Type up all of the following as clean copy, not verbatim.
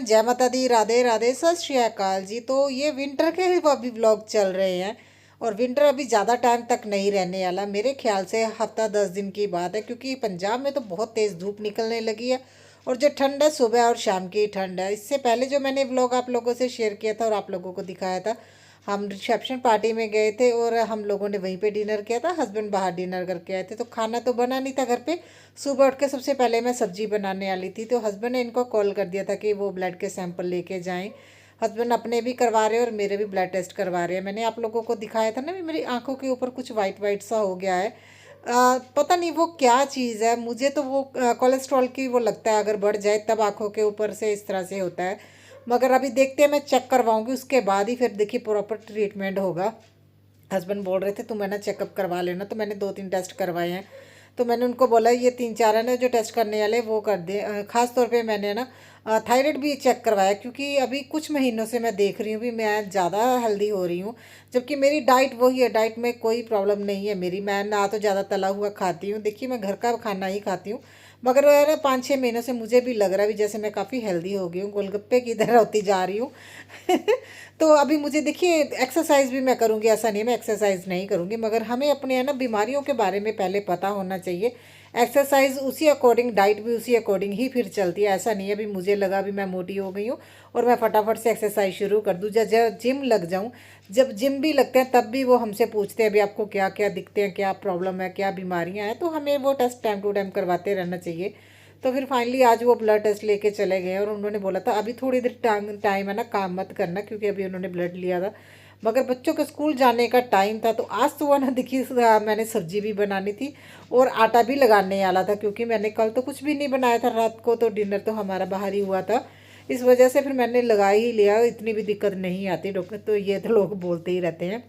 जय माता दी, राधे राधे, सत श्री अकाल जी। तो ये विंटर के ही अभी व्लॉग चल रहे हैं और विंटर अभी ज़्यादा टाइम तक नहीं रहने वाला। मेरे ख्याल से हफ्ता 10 दिन की बात है, क्योंकि पंजाब में तो बहुत तेज़ धूप निकलने लगी है और जो ठंड है सुबह और शाम की ठंड है। इससे पहले जो मैंने व्लॉग आप लोगों से शेयर किया था और आप लोगों को दिखाया था, हम रिसेप्शन पार्टी में गए थे और हम लोगों ने वहीं पे डिनर किया था। हस्बैंड बाहर डिनर करके आए थे, तो खाना तो बना नहीं था घर पे। सुबह उठ के सबसे पहले मैं सब्जी बनाने वाली थी, तो हस्बैंड ने इनको कॉल कर दिया था कि वो ब्लड के सैंपल लेके जाएं। हस्बैंड अपने भी करवा रहे हैं और मेरे भी ब्लड टेस्ट करवा रहे हैं। मैंने आप लोगों को दिखाया था ना, मेरी आंखों के ऊपर कुछ वाइट वाइट सा हो गया है। पता नहीं वो क्या चीज़ है, मुझे तो वो कोलेस्ट्रॉल की वो लगता है, अगर बढ़ जाए तब आंखों के ऊपर से इस तरह से होता है। मगर अभी देखते हैं, मैं चेक करवाऊंगी, उसके बाद ही फिर देखिए प्रॉपर ट्रीटमेंट होगा। हस्बैंड बोल रहे थे तुम है ना चेकअप करवा लेना, तो मैंने 2-3 टेस्ट करवाए हैं। तो मैंने उनको बोला ये 3-4 है ना जो टेस्ट करने वाले वो कर दे। ख़ास तौर पे मैंने ना थायराइड भी चेक करवाया, क्योंकि अभी कुछ महीनों से मैं देख रही हूँ भी मैं ज़्यादा हेल्दी हो रही हूँ। जबकि मेरी डाइट वही है, डाइट में कोई प्रॉब्लम नहीं है मेरी। मैं ना तो ज़्यादा तला हुआ खाती हूँ, देखिए मैं घर का खाना ही खाती हूँ। मगर वो है ना 5-6 महीनों से मुझे भी लग रहा है भी जैसे मैं काफ़ी हेल्दी हो गई हूँ, गोलगप्पे की तरह होती जा रही हूँ। तो अभी मुझे देखिए एक्सरसाइज भी मैं करूँगी, ऐसा नहीं है मैं एक्सरसाइज नहीं करूँगी, मगर हमें अपने है ना बीमारियों के बारे में पहले पता होना चाहिए। एक्सरसाइज उसी अकॉर्डिंग, डाइट भी उसी अकॉर्डिंग ही फिर चलती है। ऐसा नहीं है भी मुझे लगा भी मैं मोटी हो गई हूँ और मैं फटाफट से एक्सरसाइज शुरू कर दूँ, जब जिम लग जाऊँ। जब जिम भी लगते हैं तब भी वो हमसे पूछते हैं अभी आपको क्या क्या दिखते हैं, क्या प्रॉब्लम है, क्या बीमारियाँ हैं, तो हमें वो टेस्ट टाइम टू टाइम करवाते रहना चाहिए। तो फिर फाइनली आज वो ब्लड टेस्ट लेके चले गए और उन्होंने बोला था अभी थोड़ी देर टाइम है ना काम मत करना, क्योंकि अभी उन्होंने ब्लड लिया था। मगर बच्चों के स्कूल जाने का टाइम था, तो आज सुबह ना देखिए मैंने सब्जी भी बनानी थी और आटा भी लगाने वाला था, क्योंकि मैंने कल तो कुछ भी नहीं बनाया था रात को, तो डिनर तो हमारा बाहर ही हुआ था। इस वजह से फिर मैंने लगा ही लिया, इतनी भी दिक्कत नहीं आती। डॉक्टर तो ये तो लोग बोलते ही रहते हैं,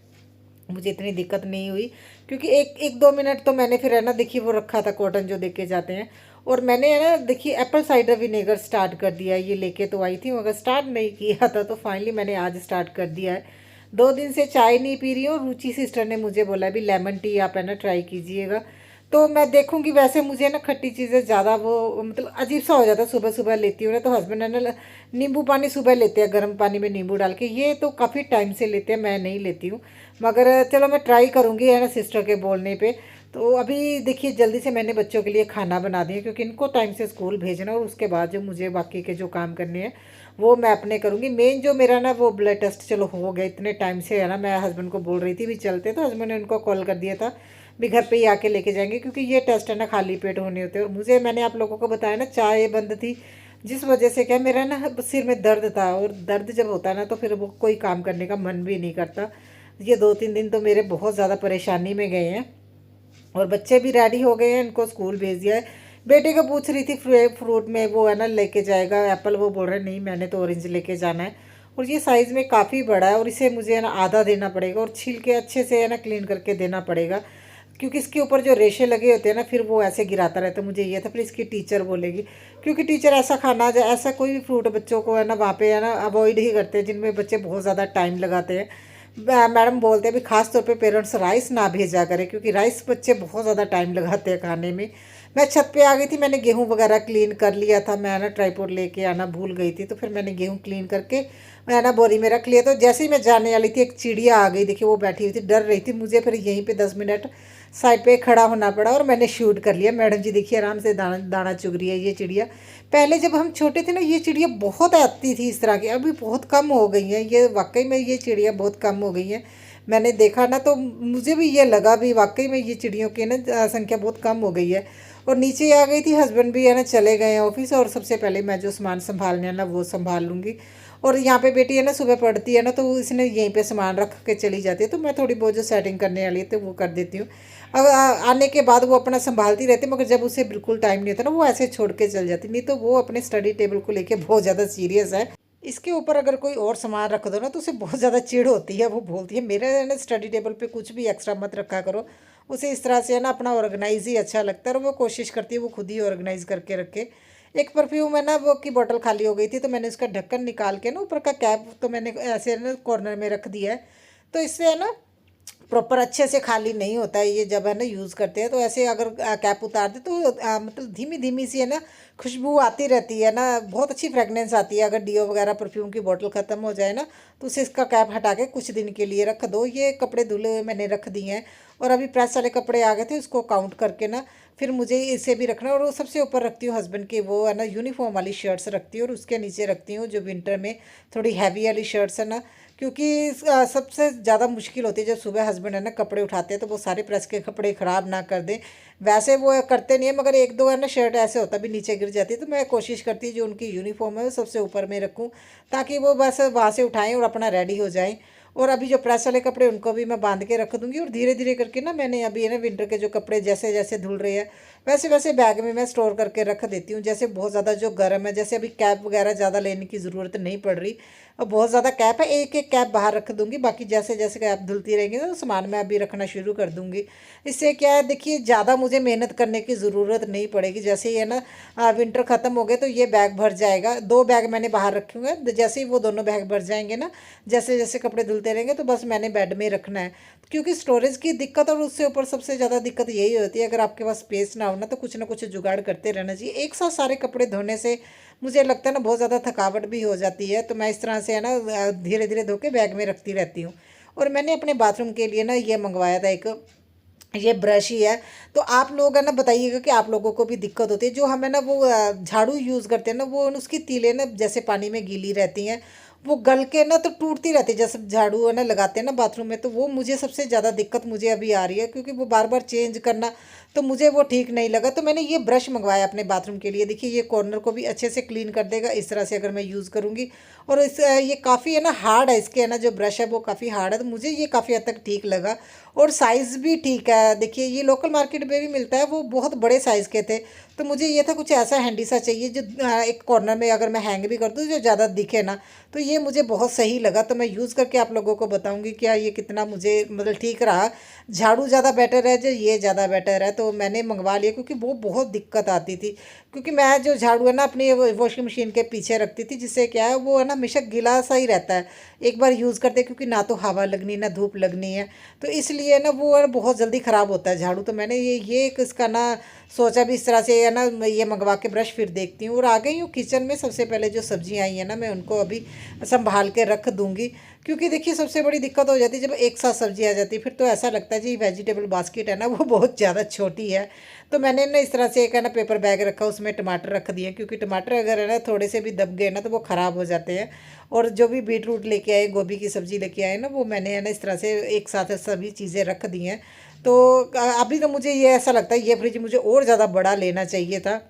मुझे इतनी दिक्कत नहीं हुई। क्योंकि एक एक 2 मिनट तो मैंने फिर है ना देखिए वो रखा था कॉटन जो देके जाते हैं, और मैंने है ना देखिए एप्पल साइडर विनेगर स्टार्ट कर दिया है। ये लेके तो आई थी मगर स्टार्ट नहीं किया था, तो फाइनली मैंने आज स्टार्ट कर दिया है। 2 दिन से चाय नहीं पी रही हूँ। रुचि सिस्टर ने मुझे बोला भी लेमन टी आप है ना ट्राई कीजिएगा, तो मैं देखूंगी। वैसे मुझे ना खट्टी चीज़ें ज़्यादा वो मतलब अजीब सा हो जाता है, सुबह सुबह लेती हूँ ना, तो हस्बैंड है ना नींबू पानी सुबह लेते हैं, गर्म पानी में नींबू डाल के, ये तो काफ़ी टाइम से लेते हैं, मैं नहीं लेती हूँ। मगर चलो मैं ट्राई करूँगी है ना सिस्टर के बोलने पे। तो अभी देखिए जल्दी से मैंने बच्चों के लिए खाना बना दिया, क्योंकि इनको टाइम से स्कूल भेजना और उसके बाद जो मुझे बाकी के जो काम करने हैं वो मैं अपने करूँगी। मेन जो मेरा ना वो ब्लड टेस्ट चलो हो गया इतने टाइम से है ना, मैं हस्बैंड को बोल रही थी भी चलते, तो हस्बैंड ने उनको कॉल कर दिया था भी घर पे ही आके लेके जाएंगे, क्योंकि ये टेस्ट है ना खाली पेट होने होते हैं। और मुझे मैंने आप लोगों को बताया ना चाय बंद थी, जिस वजह से क्या मेरा ना सिर में दर्द था, और दर्द जब होता है ना तो फिर वो कोई काम करने का मन भी नहीं करता। ये 2-3 दिन तो मेरे बहुत ज़्यादा परेशानी में गए हैं। और बच्चे भी रेडी हो गए हैं, इनको स्कूल भेज दिया है। बेटे को पूछ रही थी फ्रूट में वो है ना लेके जाएगा एप्पल, वो बोल रहे नहीं मैंने तो ऑरेंज लेके जाना है। और ये साइज़ में काफ़ी बड़ा है और इसे मुझे है ना आधा देना पड़ेगा और छील के अच्छे से है ना क्लीन करके देना पड़ेगा, क्योंकि इसके ऊपर जो रेशे लगे होते हैं ना फिर वो ऐसे गिराता रहता है। मुझे ये था फिर इसकी टीचर बोलेगी, क्योंकि टीचर ऐसा खाना ऐसा कोई भी फ्रूट बच्चों को है ना वहाँ पे है ना अवॉइड ही करते हैं जिनमें बच्चे बहुत ज़्यादा टाइम लगाते हैं। मैडम बोलते हैं भी खास तौर पे पेरेंट्स राइस ना भेजा करें, क्योंकि राइस बच्चे बहुत ज़्यादा टाइम लगाते हैं खाने में। मैं छत पे आ गई थी, मैंने गेहूं वगैरह क्लीन कर लिया था, मैं ना ट्राईपोड लेके आना भूल गई थी, तो फिर मैंने गेहूं क्लीन करके मैं ना बोरी में रख लिया। तो जैसे ही मैं जाने वाली थी एक चिड़िया आ गई, देखिए वो बैठी हुई थी, डर रही थी मुझे, फिर यहीं पे 10 मिनट साइड पे खड़ा होना पड़ा और मैंने शूट कर लिया। मैडम जी देखिए आराम से दाना दाना चुग रही है ये चिड़िया। पहले जब हम छोटे थे ना ये चिड़िया बहुत आती थी इस तरह की, अभी बहुत कम हो गई हैं ये, वाकई में ये चिड़िया बहुत कम हो गई हैं। मैंने देखा ना तो मुझे भी ये लगा भी वाकई में ये चिड़ियों की ना संख्या बहुत कम हो गई है। और नीचे आ गई थी, हस्बैंड भी है ना चले गए हैं ऑफिस, और सबसे पहले मैं जो सामान संभालने है ना वो संभाल लूँगी। और यहाँ पे बेटी है ना सुबह पढ़ती है ना, तो इसने यहीं पे सामान रख के चली जाती है, तो मैं थोड़ी बहुत जो सेटिंग करने वाली है तो वो कर देती हूँ। अब आने के बाद वो अपना संभालती रहती है, मगर जब उसे बिल्कुल टाइम नहीं होता ना वो ऐसे छोड़ के चल जाती, नहीं तो वो अपने स्टडी टेबल को लेके बहुत ज़्यादा सीरियस है। इसके ऊपर अगर कोई और सामान रख दो ना तो उसे बहुत ज़्यादा चिढ़ होती है, वो बोलती है मेरे ना स्टडी टेबल पे कुछ भी एक्स्ट्रा मत रखा करो। उसे इस तरह से है ना अपना ऑर्गेनाइज ही अच्छा लगता है, और वो कोशिश करती है वो खुद ही ऑर्गेनाइज करके रखे। एक परफ्यूम है ना वो की बोतल खाली हो गई थी, तो मैंने उसका ढक्कन निकाल के ना ऊपर का कैप तो मैंने ऐसे ना कॉर्नर में रख दिया है, तो इससे है ना प्रॉपर अच्छे से खाली नहीं होता है ये जब है ना यूज़ करते हैं। तो ऐसे अगर कैप उतार दे तो मतलब धीमी धीमी सी है ना खुशबू आती रहती है ना, बहुत अच्छी फ्रेगनेंस आती है। अगर डीओ वगैरह परफ्यूम की बोतल ख़त्म हो जाए ना तो उसे इसका कैप हटा के कुछ दिन के लिए रख दो। ये कपड़े धुले हुए मैंने रख दिए हैं और अभी प्रेस वाले कपड़े आ गए थे, उसको काउंट करके ना फिर मुझे इसे भी रखना है। और वो सबसे ऊपर रखती हूँ हस्बैंड की वो है ना यूनिफॉर्म वाली शर्ट्स रखती हूँ, और उसके नीचे रखती हूँ जो विंटर में थोड़ी हैवी वाली शर्ट्स है ना, क्योंकि सबसे ज़्यादा मुश्किल होती है जब सुबह हस्बैंड है ना कपड़े उठाते हैं तो वो सारे प्रेस के कपड़े ख़राब ना कर दें। वैसे वो करते नहीं है, मगर एक दो है ना शर्ट ऐसे होता भी नीचे गिर जाती है, तो मैं कोशिश करती हूँ जो उनकी यूनिफॉर्म है वो सबसे ऊपर में रखूँ ताकि वो बस वहाँ से उठाएँ और अपना रेडी हो जाएँ। और अभी जो प्रेस वाले कपड़े उनको भी मैं बांध के रख दूँगी, और धीरे धीरे करके ना मैंने अभी है ना विंटर के जो कपड़े जैसे जैसे धुल रहे हैं वैसे वैसे बैग में मैं स्टोर करके रख देती हूँ। जैसे बहुत ज़्यादा जो गर्म है, जैसे अभी कैप वगैरह ज़्यादा लेने की ज़रूरत नहीं पड़ रही, और बहुत ज़्यादा कैप है, एक एक कैप बाहर रख दूँगी, बाकी जैसे जैसे कैप धुलती रहेंगी तो सामान मैं अभी रखना शुरू कर दूँगी। इससे क्या है, देखिए ज़्यादा मुझे मेहनत करने की ज़रूरत नहीं पड़ेगी। जैसे ही है ना विंटर ख़त्म हो गए तो ये बैग भर जाएगा। 2 बैग मैंने बाहर रखे हुए हैं, जैसे ही वो दोनों बैग भर जाएंगे ना, जैसे जैसे कपड़े धुलते रहेंगे तो बस मैंने बेड में रखना है। क्योंकि स्टोरेज की दिक्कत, और उससे ऊपर सबसे ज़्यादा दिक्कत यही होती है अगर आपके पास स्पेस ना हो ना, तो कुछ जुगाड़ करते रहना चाहिए। एक साथ सारे कपड़े धोने से मुझे लगता है ना बहुत ज़्यादा थकावट भी हो जाती है, तो मैं इस तरह से है ना धीरे धीरे धो के बैग में रखती रहती हूँ। और मैंने अपने बाथरूम के लिए ना ये मंगवाया था एक, ये ब्रश ही है। तो आप लोग है ना बताइएगा कि आप लोगों को भी दिक्कत होती है। जो हमें ना वो झाड़ू यूज़ करते हैं ना, वो उसकी तीलें ना जैसे पानी में गीली रहती हैं, वो गल के ना तो टूटती रहती है। जैसे झाड़ू है ना लगाते हैं ना बाथरूम में, तो वो मुझे सबसे ज़्यादा दिक्कत मुझे अभी आ रही है, क्योंकि वो बार बार चेंज करना तो मुझे वो ठीक नहीं लगा। तो मैंने ये ब्रश मंगवाया अपने बाथरूम के लिए। देखिए ये कॉर्नर को भी अच्छे से क्लीन कर देगा इस तरह से अगर मैं यूज़ करूँगी। और इस ये काफ़ी है ना हार्ड है, इसके है ना जो ब्रश है वो काफ़ी हार्ड है, तो मुझे ये काफ़ी हद तक ठीक लगा। और साइज़ भी ठीक है। देखिए ये लोकल मार्केट में भी मिलता है, वो बहुत बड़े साइज़ के थे, तो मुझे ये था कुछ ऐसा हैंडी सा चाहिए जो एक कॉर्नर में अगर मैं हैंग भी कर दूँ जो ज़्यादा दिखे ना, तो ये मुझे बहुत सही लगा। तो मैं यूज़ करके आप लोगों को बताऊंगी क्या ये कितना मुझे मतलब ठीक रहा। झाड़ू ज़्यादा बेटर है जो ये ज़्यादा बेटर है, तो मैंने मंगवा लिया क्योंकि वो बहुत दिक्कत आती थी। क्योंकि मैं जो झाड़ू है ना अपनी वॉशिंग मशीन के पीछे रखती थी, जिससे क्या है वो है ना हमेशा गीला सा ही रहता है एक बार यूज़ करते, क्योंकि ना तो हवा लगनी ना धूप लगनी है, तो इसलिए ना वो है बहुत जल्दी ख़राब होता है झाड़ू। तो मैंने ये एक इसका ना सोचा भी इस तरह से है ना, मैं ये मंगवा के ब्रश फिर देखती हूँ। और आ गई हूँ किचन में। सबसे पहले जो सब्जियाँ आई हैं ना मैं उनको अभी संभाल के रख दूँगी, क्योंकि देखिए सबसे बड़ी दिक्कत हो जाती है जब एक साथ सब्जी आ जाती है, फिर तो ऐसा लगता है जी वेजिटेबल बास्केट है ना वो बहुत ज़्यादा छोटी है। तो मैंने ना इस तरह से एक है ना पेपर बैग रखा, उसमें टमाटर रख दिए, क्योंकि टमाटर अगर है ना थोड़े से भी दब गए ना तो वो ख़राब हो जाते हैं। और जो भी बीट रूट लेके आए, गोभी की सब्ज़ी लेके आए ना, वो मैंने है ना इस तरह से एक साथ सभी चीज़ें रख दी हैं। तो अभी तो मुझे ये ऐसा लगता है ये फ्रिज मुझे और ज़्यादा बड़ा लेना चाहिए था,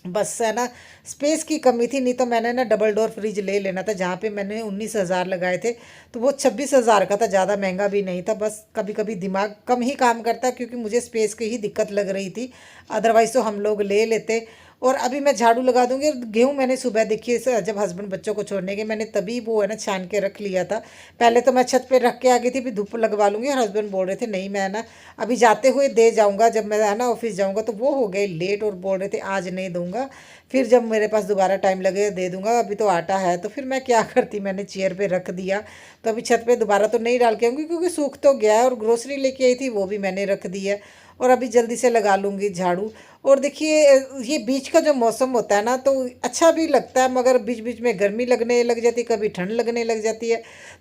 बस है ना स्पेस की कमी थी। नहीं तो मैंने ना डबल डोर फ्रिज ले लेना था, जहाँ पे मैंने 19,000 लगाए थे तो वो 26,000 का था, ज़्यादा महंगा भी नहीं था। बस कभी कभी दिमाग कम ही काम करता, क्योंकि मुझे स्पेस की ही दिक्कत लग रही थी, अदरवाइज़ तो हम लोग ले लेते। और अभी मैं झाड़ू लगा दूंगी। और गेहूँ मैंने सुबह देखिए जब हस्बैंड बच्चों को छोड़ने गए मैंने तभी वो है ना छान के रख लिया था। पहले तो मैं छत पे रख के आ गई थी भी धूप लगवा लूँगी, और हस्बैंड बोल रहे थे नहीं मैं ना अभी जाते हुए दे जाऊँगा, जब मैं है ना ऑफिस जाऊँगा। तो वो हो गए लेट और बोल रहे थे आज नहीं दूंगा, फिर जब मेरे पास दोबारा टाइम लगे दे दूंगा, अभी तो आटा है। तो फिर मैं क्या करती, मैंने चेयर पे रख दिया। तो अभी छत पे दोबारा तो नहीं डाल के आऊँगी क्योंकि सूख तो गया है, और ग्रोसरी लेके आई थी वो भी मैंने रख दी है। और अभी जल्दी से लगा लूँगी झाड़ू। और देखिए ये बीच का जो मौसम होता है ना तो अच्छा भी लगता है, मगर बीच बीच में गर्मी लगने लग जाती है, कभी ठंड लगने लग जाती है।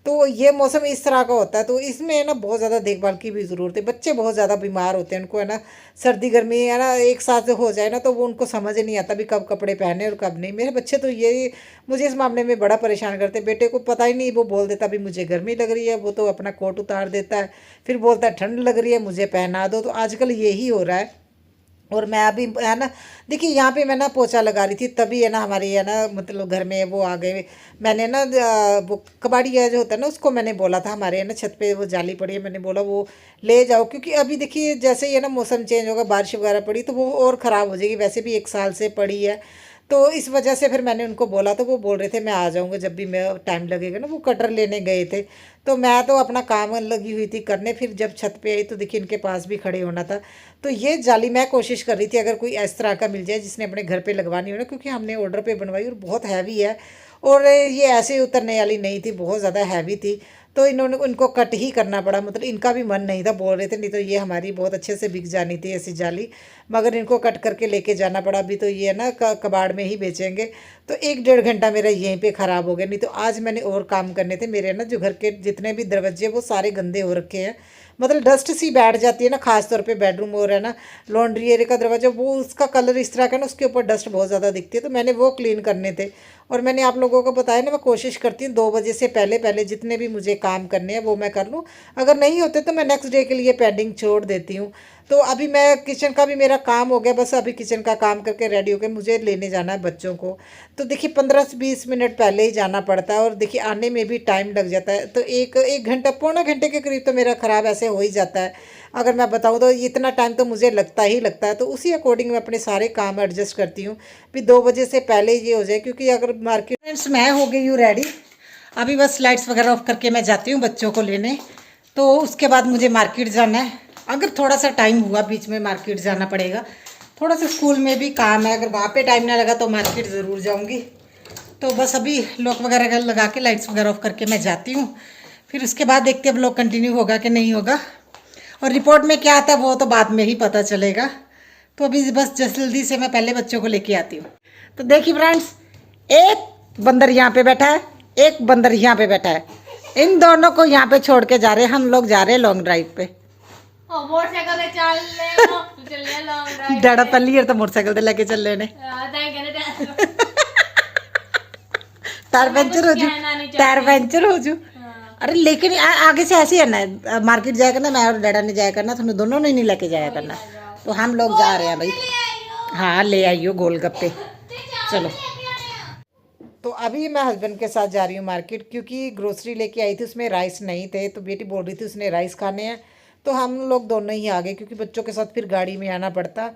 तो ये मौसम इस तरह का होता है, तो इसमें है ना बहुत ज़्यादा देखभाल की भी ज़रूरत है। बच्चे बहुत ज़्यादा बीमार होते हैं, उनको है ना सर्दी गर्मी है ना एक साथ हो जाए ना तो वो उनको समझ नहीं आता भी कब कपड़े पहने और कब नहीं। मेरे बच्चे तो ये मुझे इस मामले में बड़ा परेशान करते हैं। बेटे को पता ही नहीं, वो बोल देता भी मुझे गर्मी लग रही है, वो तो अपना कोट उतार देता है, फिर बोलता है ठंड लग रही है मुझे पहना दो। तो आजकल यही हो रहा है। और मैं अभी है ना देखिए यहाँ पे मैं ना पोछा लगा रही थी, तभी है ना हमारी है ना मतलब घर में वो आ गए। मैंने ना वो कबाड़ी जो होता है ना उसको मैंने बोला था, हमारे है ना छत पे वो जाली पड़ी है, मैंने बोला वो ले जाओ, क्योंकि अभी देखिए जैसे ही है ना मौसम चेंज होगा, बारिश वगैरह पड़ी तो वो और ख़राब हो जाएगी, वैसे भी 1 साल से पड़ी है। तो इस वजह से फिर मैंने उनको बोला, तो वो बोल रहे थे मैं आ जाऊँगा जब भी मैं टाइम लगेगा ना। वो कटर लेने गए थे, तो मैं तो अपना काम लगी हुई थी करने। फिर जब छत पे आई तो देखिए इनके पास भी खड़े होना था। तो ये जाली मैं कोशिश कर रही थी अगर कोई इस तरह का मिल जाए जिसने अपने घर पे लगवानी हो ना, क्योंकि हमने ऑर्डर पे बनवाई और बहुत हैवी है, और ये ऐसे उतरने वाली नहीं थी, बहुत ज़्यादा हैवी थी। तो इन्होंने उनको कट ही करना पड़ा, मतलब इनका भी मन नहीं था, बोल रहे थे नहीं तो ये हमारी बहुत अच्छे से बिक जानी थी ऐसी जाली, मगर इनको कट करके लेके जाना पड़ा। अभी तो ये ना कबाड़ में ही बेचेंगे, तो 1-1.5 घंटा मेरा यहीं पे ख़राब हो गया। नहीं तो आज मैंने और काम करने थे मेरे ना, जो घर के जितने भी दरवाजे वो सारे गंदे हो रखे हैं, मतलब डस्ट सी बैठ जाती है ना, खास तौर पे बेडरूम और है ना लॉन्ड्री एरिया का दरवाजा, वो उसका कलर इस तरह का ना, उसके ऊपर डस्ट बहुत ज़्यादा दिखती है, तो मैंने वो क्लीन करने थे। और मैंने आप लोगों को बताया ना, मैं कोशिश करती हूँ 2 बजे से पहले पहले जितने भी मुझे काम करने हैं वो मैं कर लूँ, अगर नहीं होते तो मैं नेक्स्ट डे के लिए पेंडिंग छोड़ देती हूँ। तो अभी मैं किचन का भी मेरा काम हो गया, बस अभी किचन का काम करके रेडी होकर मुझे लेने जाना है बच्चों को। तो देखिए 15 से 20 मिनट पहले ही जाना पड़ता है, और देखिए आने में भी टाइम लग जाता है, तो एक घंटा पौना घंटे के करीब तो मेरा ख़राब ऐसे हो ही जाता है। अगर मैं बताऊँ तो इतना टाइम तो मुझे लगता ही लगता है, तो उसी अकॉर्डिंग मैं अपने सारे काम एडजस्ट करती हूँ भी 2 बजे से पहले ये हो जाए, क्योंकि अगर मार्केट। फ्रेंड्स मैं हो गई हूँ रेडी, अभी बस लाइट्स वगैरह ऑफ करके मैं जाती हूँ बच्चों को लेने, तो उसके बाद मुझे मार्केट जाना है। अगर थोड़ा सा टाइम हुआ बीच में मार्केट जाना पड़ेगा, थोड़ा सा स्कूल में भी काम है, अगर वहाँ पे टाइम ना लगा तो मार्केट ज़रूर जाऊँगी। तो बस अभी लॉक वगैरह लगा के लाइट्स वगैरह ऑफ करके मैं जाती हूँ, फिर उसके बाद देखते हैं ब्लॉग कंटिन्यू होगा कि नहीं होगा, और रिपोर्ट में क्या आता है वो तो बाद में ही पता चलेगा। तो अभी बस जल्दी से मैं पहले बच्चों को लेके आती हूँ। तो देखिए फ्रेंड्स, एक बंदर यहाँ पे बैठा है, एक बंदर यहाँ पे बैठा है, इन दोनों को यहाँ पे छोड़ के जा रहे हैं, हम लोग जा रहे हैं लॉन्ग ड्राइव पे। डैडा पहली बार तो मोटरसाइकिल ते लेके चले ने, टायर पंचर हो जू, टायर पंचर हो जू। अरे लेकिन आगे से ऐसे ही है ना, मार्केट जाया करना, मैं और डैडा ने जाया करना, तुमने दोनों ने नहीं लेके जाया करना। तो हम लोग जा रहे हैं भाई। हाँ ले आइयो गोलगप्पे, चलो। तो अभी मैं हस्बैंड के साथ जा रही हूँ मार्केट, क्योंकि ग्रोसरी लेके आई थी, उसमें राइस नहीं थे, तो बेटी बोल रही थी उसने राइस खाने हैं, तो हम लोग दोनों ही आ गए, क्योंकि बच्चों के साथ फिर गाड़ी में आना पड़ता।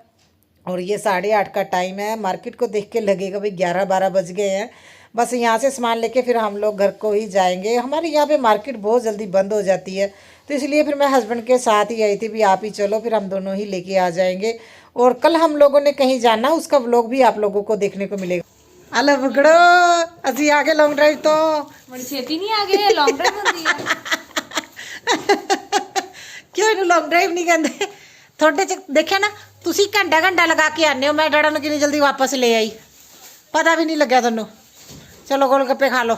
और ये 8:30 का टाइम है, मार्केट को देख के लगेगा भाई 11-12 बज गए हैं। बस यहाँ से सामान लेके फिर हम लोग घर को ही जाएंगे। हमारे यहाँ पे मार्केट बहुत जल्दी बंद हो जाती है, तो इसलिए फिर मैं हस्बैंड के साथ ही आई थी भी, आप ही चलो, फिर हम दोनों ही लेके आ जाएंगे। और कल हम लोगों ने कहीं जाना, उसका व्लॉग भी आप लोगों को देखने को मिलेगा। अल पकड़ो, असी आ गए लॉन्ग ड्राइव तो बड़ी छेती नहीं आ गए लॉन्ग ड्राइव होती है। क्यों इन्हें लॉन्ग ड्राइव नहीं कहते? थोड़े च देखिए ना, तुसी घंटा घंटा लगा के आने हो, मैं डैडा ने कितनी जल्दी वापस ले आई, पता भी नहीं लग्या तुहानू। चलो गोलगप्पे खा लो।